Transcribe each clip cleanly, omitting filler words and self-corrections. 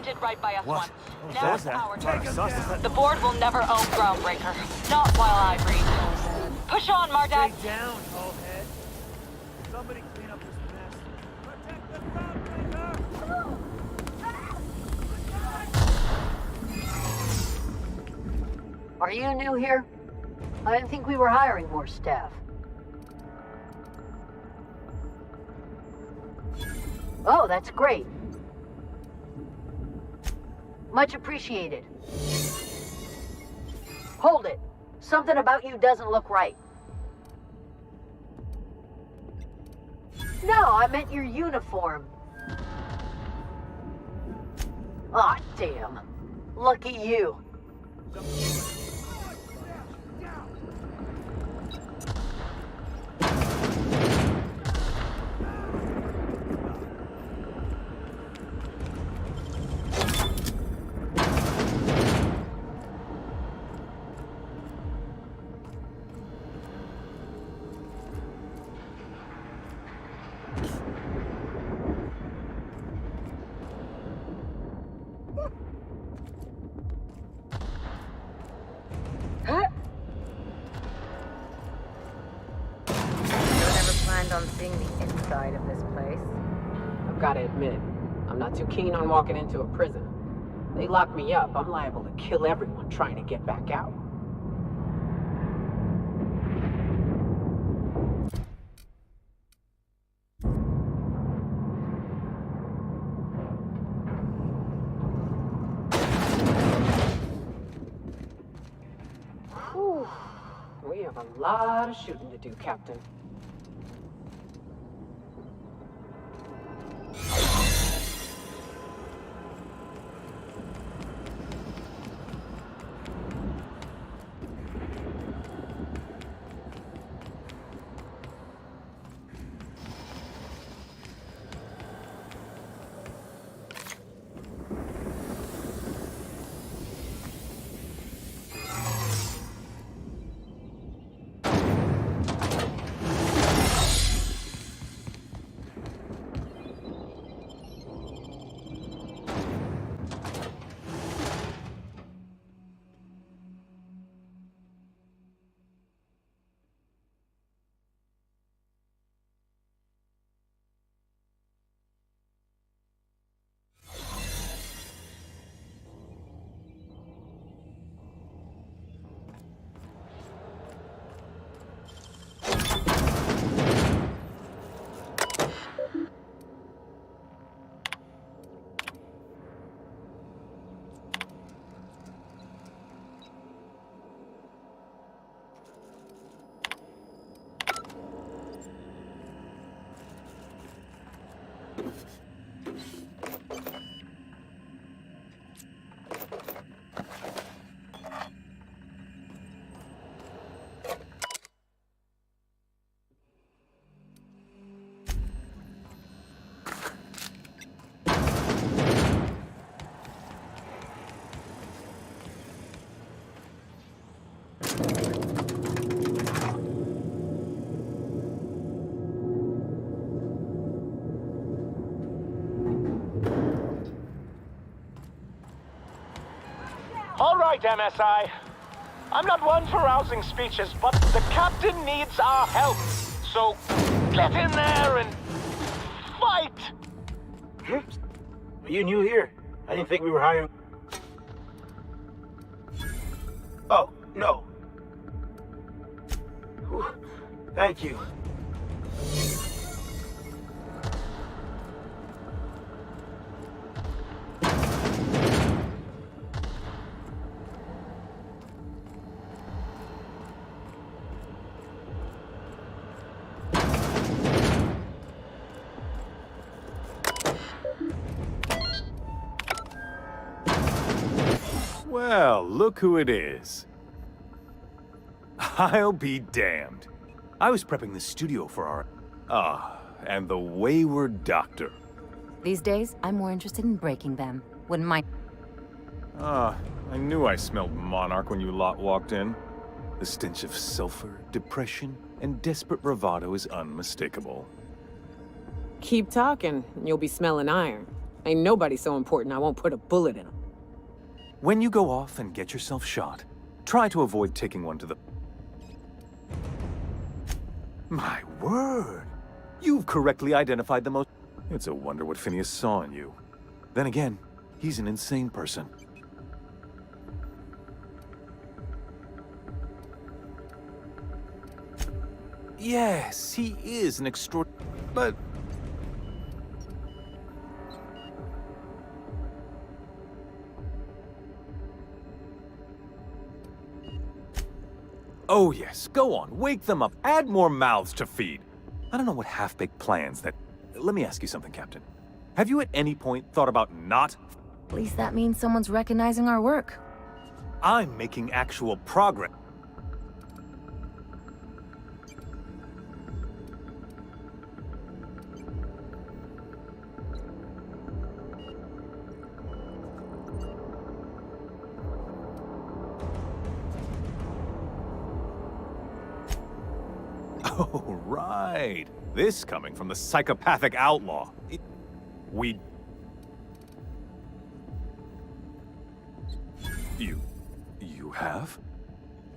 did right by us What? once. Now it's that? our Take turn. him down. The board will never own Groundbreaker. Not while I breathe. Push on, Marduk. Stay down, Hullhead. Somebody clean up this mess. Protect the Groundbreaker! Are you new here? I didn't think we were hiring more staff. Oh, that's great. Much appreciated. Hold it. Something about you doesn't look right. No, I meant your uniform. Aw, damn. Lucky you. On seeing the inside of this place. I've got to admit, I'm not too keen on walking into a prison. They lock me up, I'm liable to kill everyone trying to get back out. Whew. We have a lot of shooting to do, Captain. All right, MSI. I'm not one for rousing speeches, but the captain needs our help. So, get in there and fight! Are you new here? I didn't think we were hiring... Oh, no. Whew. Thank you. Well, look who it is. I'll be damned. I was prepping the studio for our... and the wayward doctor. These days, I'm more interested in breaking them. Wouldn't mind. I knew I smelled Monarch when you lot walked in. The stench of sulfur, depression, and desperate bravado is unmistakable. Keep talking, and you'll be smelling iron. Ain't nobody so important I won't put a bullet in him. When you go off and get yourself shot, try to avoid taking one to the... My word! You've correctly identified the most... It's a wonder what Phineas saw in you. Then again, he's an insane person. Yes, he is an but... Oh yes, go on, wake them up, add more mouths to feed. I don't know what half-baked plans that... Let me ask you something, Captain. Have you at any point thought about not... At least that means someone's recognizing our work. I'm making actual progress. Oh, right. This coming from the psychopathic outlaw. You have?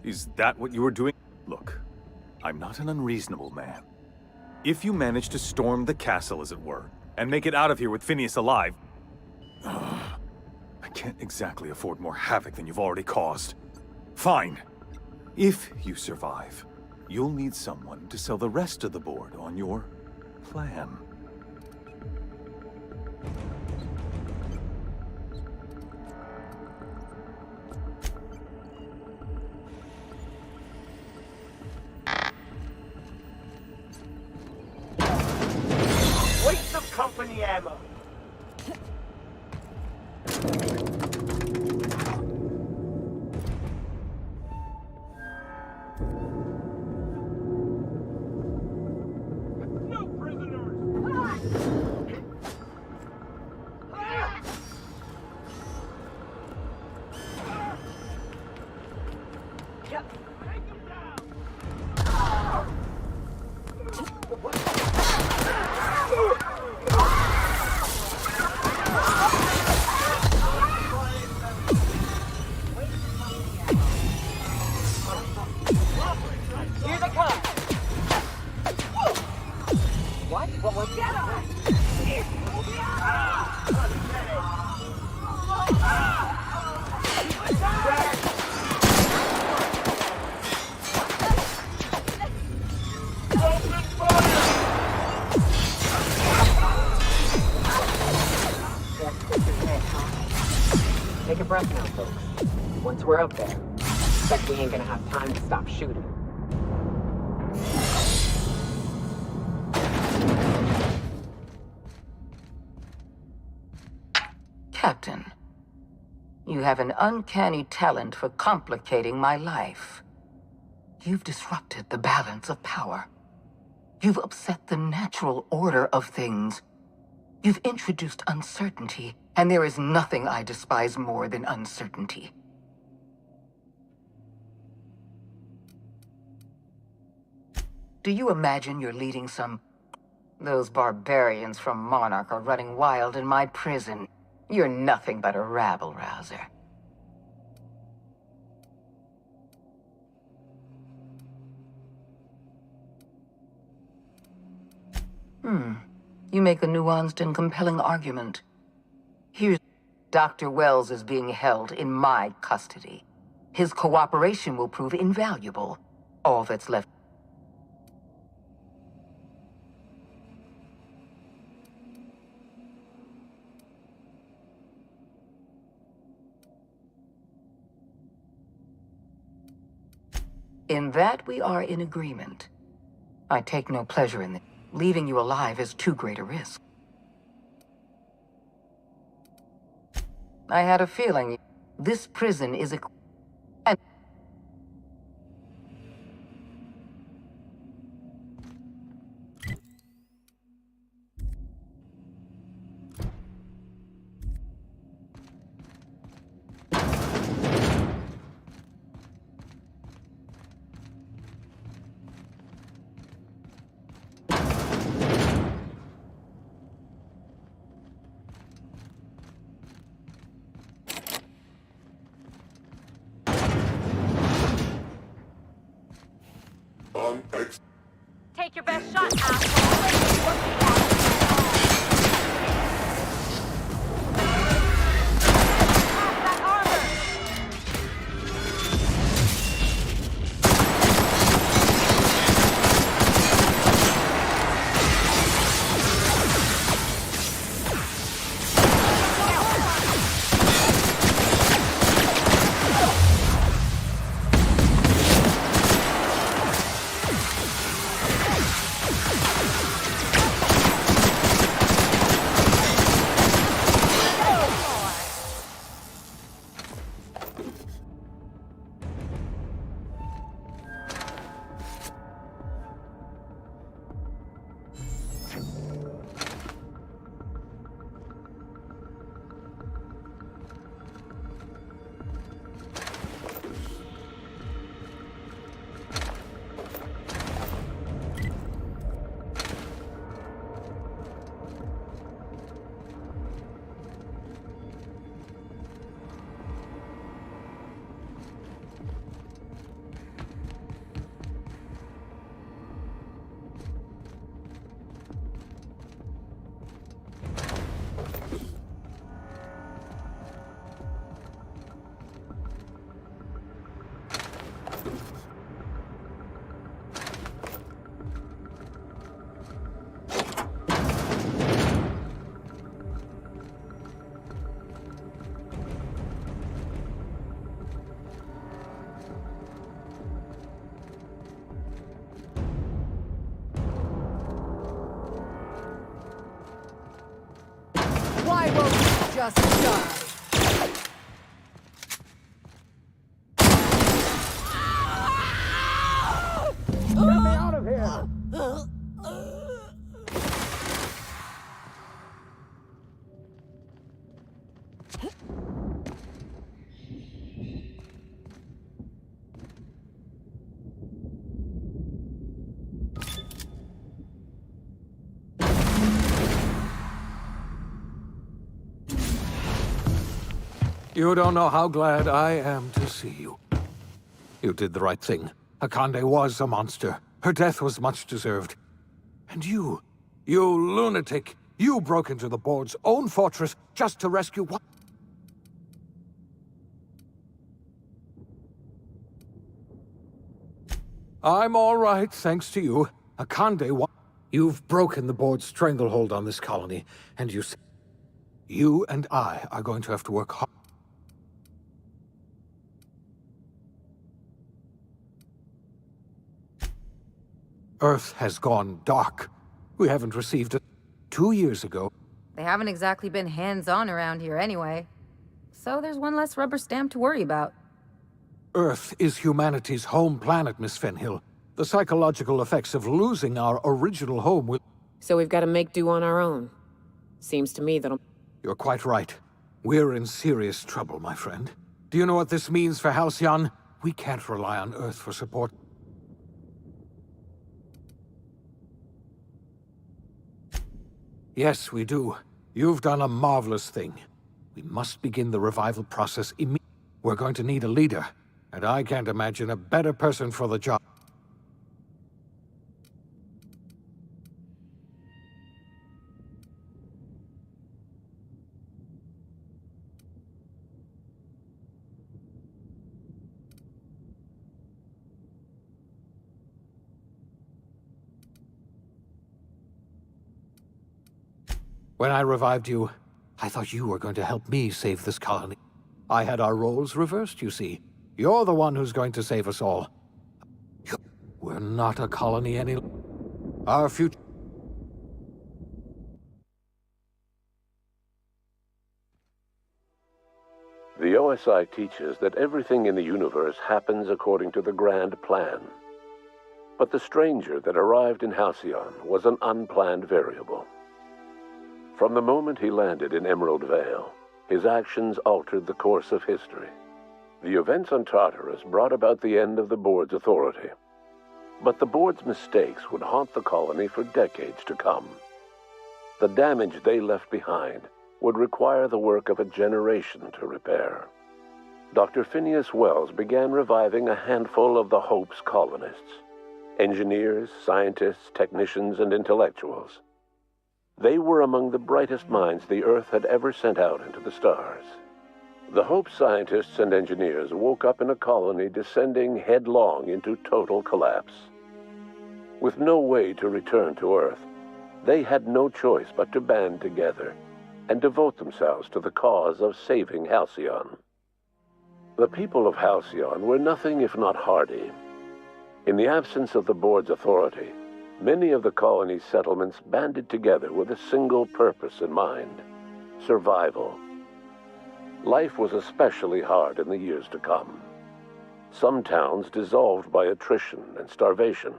Is that what you were doing? Look, I'm not an unreasonable man. If you manage to storm the castle, as it were, and make it out of here with Phineas alive... I can't exactly afford more havoc than you've already caused. Fine. If you survive, you'll need someone to sell the rest of the board on your plan. Waste of company ammo. No prisoners. Take them down. Here they come. What was that? Take a breath now, folks. Once we're up there, expect we ain't gonna have time to stop shooting. Captain, you have an uncanny talent for complicating my life. You've disrupted the balance of power. You've upset the natural order of things. You've introduced uncertainty, and there is nothing I despise more than uncertainty. Do you imagine you're leading some... Those barbarians from Monarch are running wild in my prison. You're nothing but a rabble-rouser. You make a nuanced and compelling argument. Here's... Dr. Wells is being held in my custody. His cooperation will prove invaluable. All that's left... In that we are in agreement. I take no pleasure in it. Leaving you alive is too great a risk. I had a feeling this prison is a... And Take your best shot, asshole. That armor! Why won't you just die? Get me out of here! You don't know how glad I am to see you. You did the right thing. Akande was a monster. Her death was much deserved. And you lunatic, you broke into the board's own fortress just to rescue what? I'm all right, thanks to you. Akande, you've broken the board's stranglehold on this colony, and you and I are going to have to work hard. Earth has gone dark. We haven't received it 2 years ago. They haven't exactly been hands-on around here anyway. So there's one less rubber stamp to worry about. Earth is humanity's home planet, Miss Fenhill. The psychological effects of losing our original home will... So we've got to make do on our own. Seems to me that You're quite right. We're in serious trouble, my friend. Do you know what this means for Halcyon? We can't rely on Earth for support. Yes, we do. You've done a marvelous thing. We must begin the revival process immediately. We're going to need a leader, and I can't imagine a better person for the job. When I revived you, I thought you were going to help me save this colony. I had our roles reversed, you see. You're the one who's going to save us all. We're not a colony any... Our future... The OSI teaches that everything in the universe happens according to the grand plan. But the stranger that arrived in Halcyon was an unplanned variable. From the moment he landed in Emerald Vale, his actions altered the course of history. The events on Tartarus brought about the end of the board's authority. But the board's mistakes would haunt the colony for decades to come. The damage they left behind would require the work of a generation to repair. Dr. Phineas Wells began reviving a handful of the Hope's colonists. engineers, scientists, technicians, and intellectuals. They were among the brightest minds the Earth had ever sent out into the stars. The Hope scientists and engineers woke up in a colony descending headlong into total collapse. With no way to return to Earth, they had no choice but to band together and devote themselves to the cause of saving Halcyon. The people of Halcyon were nothing if not hardy. In the absence of the board's authority, many of the colony's settlements banded together with a single purpose in mind: survival. Life was especially hard in the years to come. Some towns dissolved by attrition and starvation,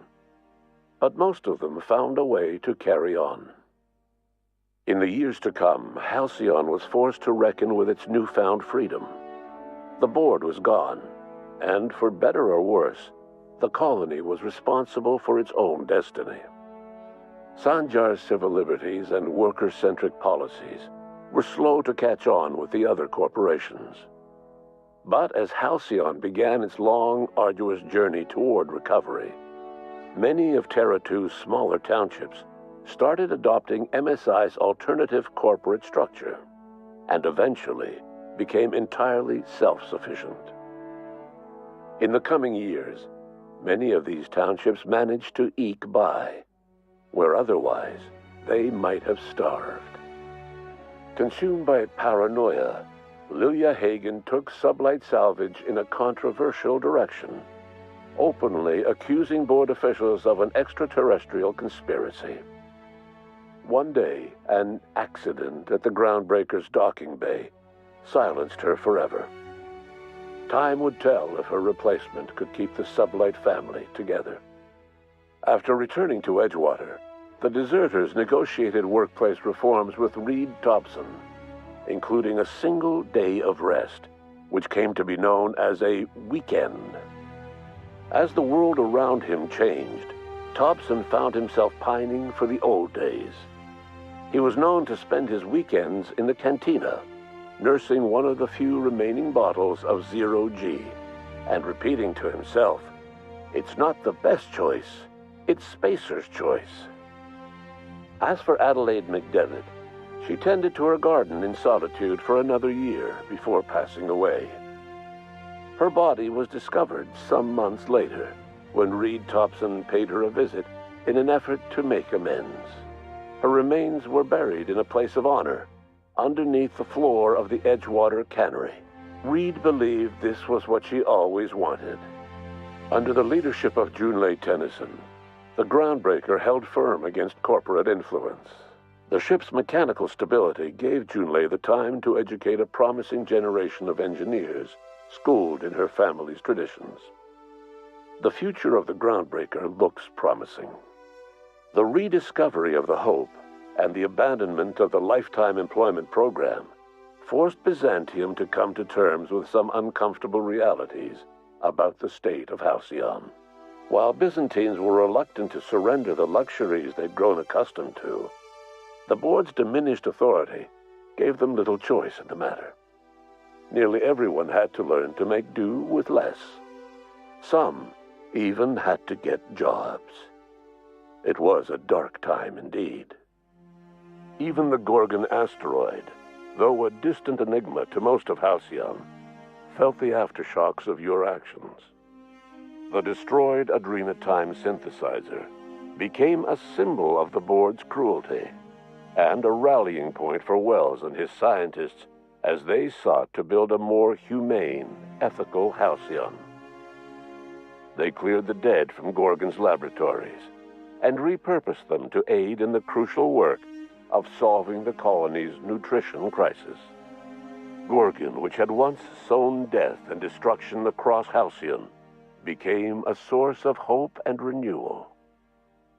but most of them found a way to carry on. In the years to come, Halcyon was forced to reckon with its newfound freedom. The board was gone, and for better or worse, the colony was responsible for its own destiny. Sanjar's civil liberties and worker-centric policies were slow to catch on with the other corporations. But as Halcyon began its long, arduous journey toward recovery, many of Terra 2's smaller townships started adopting MSI's alternative corporate structure, and eventually became entirely self-sufficient. In the coming years, many of these townships managed to eke by, where otherwise they might have starved. Consumed by paranoia, Lilia Hagen took Sublight Salvage in a controversial direction, openly accusing board officials of an extraterrestrial conspiracy. One day, an accident at the Groundbreaker's docking bay silenced her forever. Time would tell if her replacement could keep the Sublight family together. After returning to Edgewater, the deserters negotiated workplace reforms with Reed Thompson, including a single day of rest, which came to be known as a weekend. As the world around him changed, Thompson found himself pining for the old days. He was known to spend his weekends in the cantina, nursing one of the few remaining bottles of Zero-G, and repeating to himself, "It's not the best choice, it's Spacer's choice." As for Adelaide McDevitt, she tended to her garden in solitude for another year before passing away. Her body was discovered some months later, when Reed Thompson paid her a visit in an effort to make amends. Her remains were buried in a place of honor, underneath the floor of the Edgewater Cannery. Reed believed this was what she always wanted. Under the leadership of Junlei Tennyson, the Groundbreaker held firm against corporate influence. The ship's mechanical stability gave Junlei the time to educate a promising generation of engineers schooled in her family's traditions. The future of the Groundbreaker looks promising. The rediscovery of the Hope and the abandonment of the lifetime employment program forced Byzantium to come to terms with some uncomfortable realities about the state of Halcyon. While Byzantines were reluctant to surrender the luxuries they'd grown accustomed to, the board's diminished authority gave them little choice in the matter. Nearly everyone had to learn to make do with less. Some even had to get jobs. It was a dark time indeed. Even the Gorgon asteroid, though a distant enigma to most of Halcyon, felt the aftershocks of your actions. The destroyed Adrenatime synthesizer became a symbol of the board's cruelty, and a rallying point for Wells and his scientists as they sought to build a more humane, ethical Halcyon. They cleared the dead from Gorgon's laboratories and repurposed them to aid in the crucial work of solving the colony's nutrition crisis. Gorgon, which had once sown death and destruction across Halcyon, became a source of hope and renewal.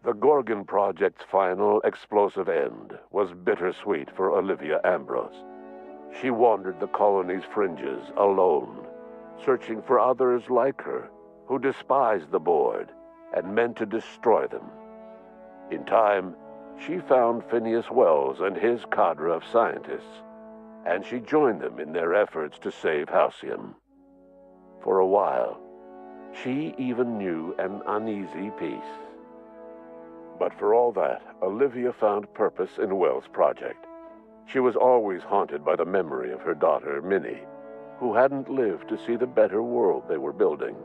The Gorgon Project's final explosive end was bittersweet for Olivia Ambrose. She wandered the colony's fringes alone, searching for others like her who despised the board and meant to destroy them. In time, she found Phineas Wells and his cadre of scientists, and she joined them in their efforts to save Halcyon. For a while, She even knew an uneasy peace. But for all that, Olivia found purpose in Wells' project. She was always haunted by the memory of her daughter, Minnie, who hadn't lived to see the better world they were building.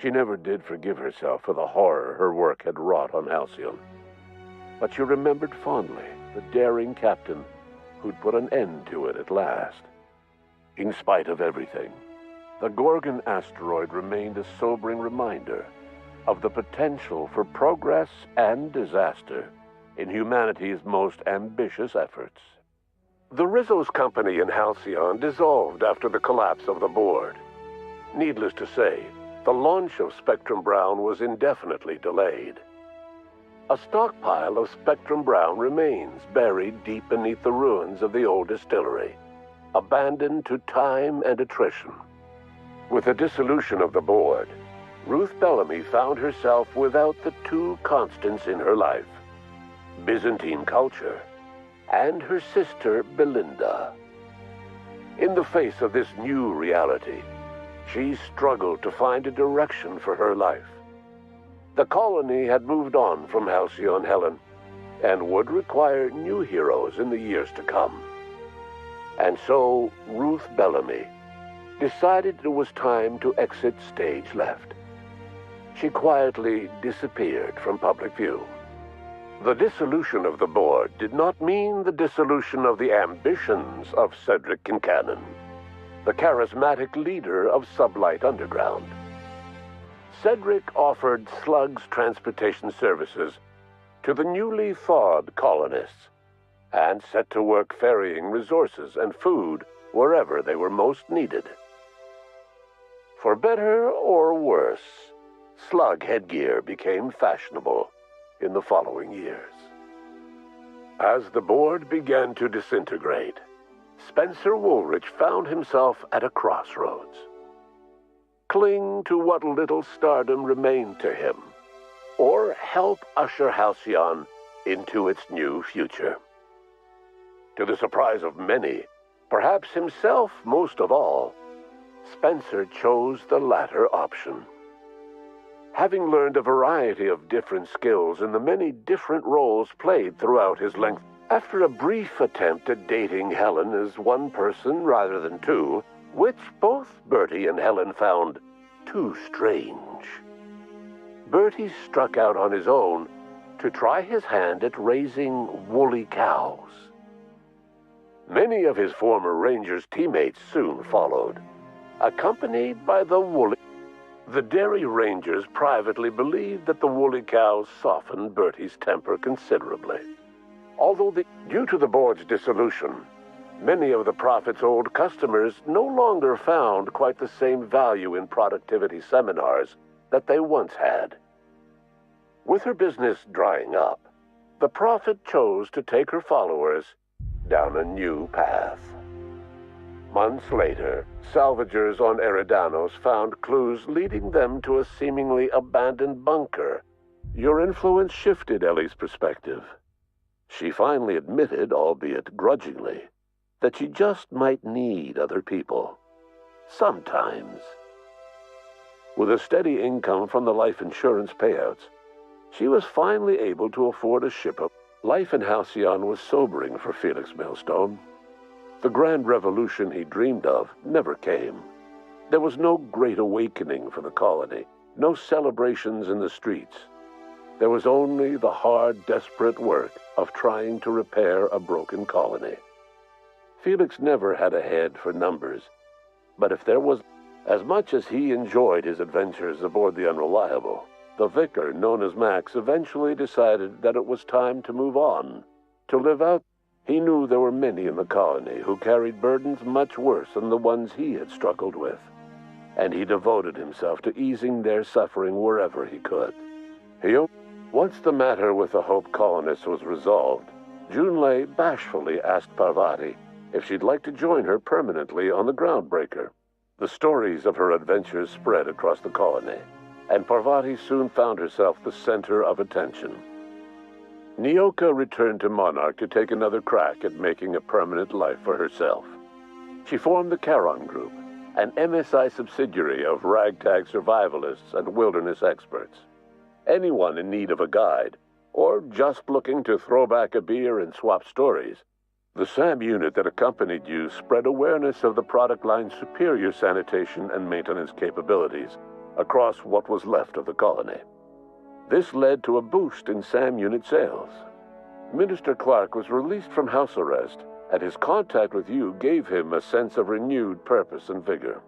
She never did forgive herself for the horror her work had wrought on Halcyon. But she remembered fondly the daring captain who'd put an end to it at last. In spite of everything, the Gorgon asteroid remained a sobering reminder of the potential for progress and disaster in humanity's most ambitious efforts. The Rizzo's company in Halcyon dissolved after the collapse of the board. Needless to say, the launch of Spectrum Brown was indefinitely delayed. A stockpile of Spectrum Brown remains buried deep beneath the ruins of the old distillery, abandoned to time and attrition. With the dissolution of the board, Ruth Bellamy found herself without the two constants in her life: Byzantine culture and her sister Belinda. In the face of this new reality, she struggled to find a direction for her life. The colony had moved on from Halcyon Helen and would require new heroes in the years to come. And so Ruth Bellamy decided it was time to exit stage left. She quietly disappeared from public view. The dissolution of the board did not mean the dissolution of the ambitions of Cedric Kincannon, the charismatic leader of Sublight Underground. Cedric offered Slug's transportation services to the newly thawed colonists and set to work ferrying resources and food wherever they were most needed. For better or worse, Slug headgear became fashionable in the following years. As the board began to disintegrate, Spencer Woolrich found himself at a crossroads. Cling to what little stardom remained to him, or help usher Halcyon into its new future. To the surprise of many, perhaps himself most of all, Spencer chose the latter option. Having learned a variety of different skills in the many different roles played throughout his length, after a brief attempt at dating Helen as one person rather than two, which both Bertie and Helen found too strange, Bertie struck out on his own to try his hand at raising woolly cows. Many of his former Rangers teammates soon followed, accompanied by the woolly. The Dairy Rangers privately believed that the woolly cows softened Bertie's temper considerably. Although due to the board's dissolution, many of the Prophet's old customers no longer found quite the same value in productivity seminars that they once had. With her business drying up, the Prophet chose to take her followers down a new path. Months later, salvagers on Eridanos found clues leading them to a seemingly abandoned bunker. Your influence shifted Ellie's perspective. She finally admitted, albeit grudgingly, that she just might need other people. Sometimes. With a steady income from the life insurance payouts, she was finally able to afford a ship-up. Life in Halcyon was sobering for Felix Millstone. The grand revolution he dreamed of never came. There was no great awakening for the colony, no celebrations in the streets. There was only the hard, desperate work of trying to repair a broken colony. Felix never had a head for numbers, but if there was, as much as he enjoyed his adventures aboard the Unreliable, the vicar, known as Max, eventually decided that it was time to move on, to live out. He knew there were many in the colony who carried burdens much worse than the ones he had struggled with, and he devoted himself to easing their suffering wherever he could. Once the matter with the Hope colonists was resolved, Junlei bashfully asked Parvati if she'd like to join her permanently on the Groundbreaker. The stories of her adventures spread across the colony, and Parvati soon found herself the center of attention. Nyoka returned to Monarch to take another crack at making a permanent life for herself. She formed the Charon Group an MSI subsidiary of ragtag survivalists and wilderness experts. Anyone in need of a guide, or just looking to throw back a beer and swap stories, the SAM unit that accompanied you spread awareness of the product line's superior sanitation and maintenance capabilities across what was left of the colony. This led to a boost in SAM unit sales. Minister Clark was released from house arrest, and his contact with you gave him a sense of renewed purpose and vigor.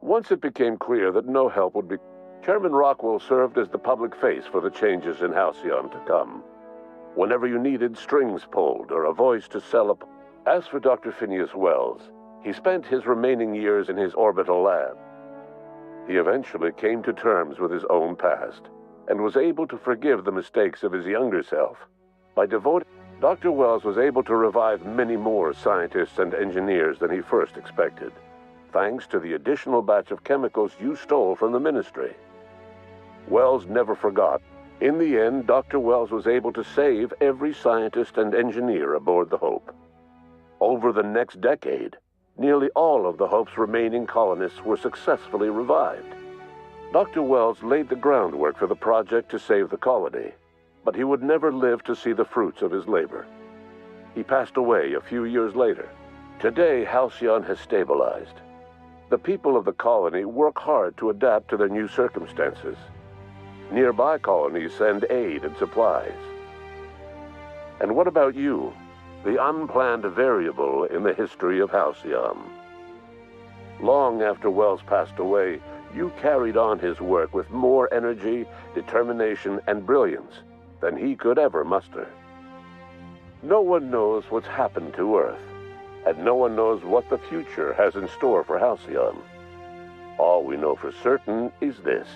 Once it became clear that no help would be, Chairman Rockwell served as the public face for the changes in Halcyon to come. Whenever you needed strings pulled or a voice to sell up. As for Dr. Phineas Wells, he spent his remaining years in his orbital lab. He eventually came to terms with his own past and was able to forgive the mistakes of his younger self. By devoting, Dr. Wells was able to revive many more scientists and engineers than he first expected, thanks to the additional batch of chemicals you stole from the Ministry. Wells never forgot. In the end, Dr. Wells was able to save every scientist and engineer aboard the Hope. Over the next decade, nearly all of the Hope's remaining colonists were successfully revived. Dr. Wells laid the groundwork for the project to save the colony, but he would never live to see the fruits of his labor. He passed away a few years later. Today, Halcyon has stabilized. The people of the colony work hard to adapt to their new circumstances. Nearby colonies send aid and supplies. And what about you, the unplanned variable in the history of Halcyon? Long after Wells passed away, you carried on his work with more energy, determination, and brilliance than he could ever muster. No one knows what's happened to Earth, and no one knows what the future has in store for Halcyon. All we know for certain is this: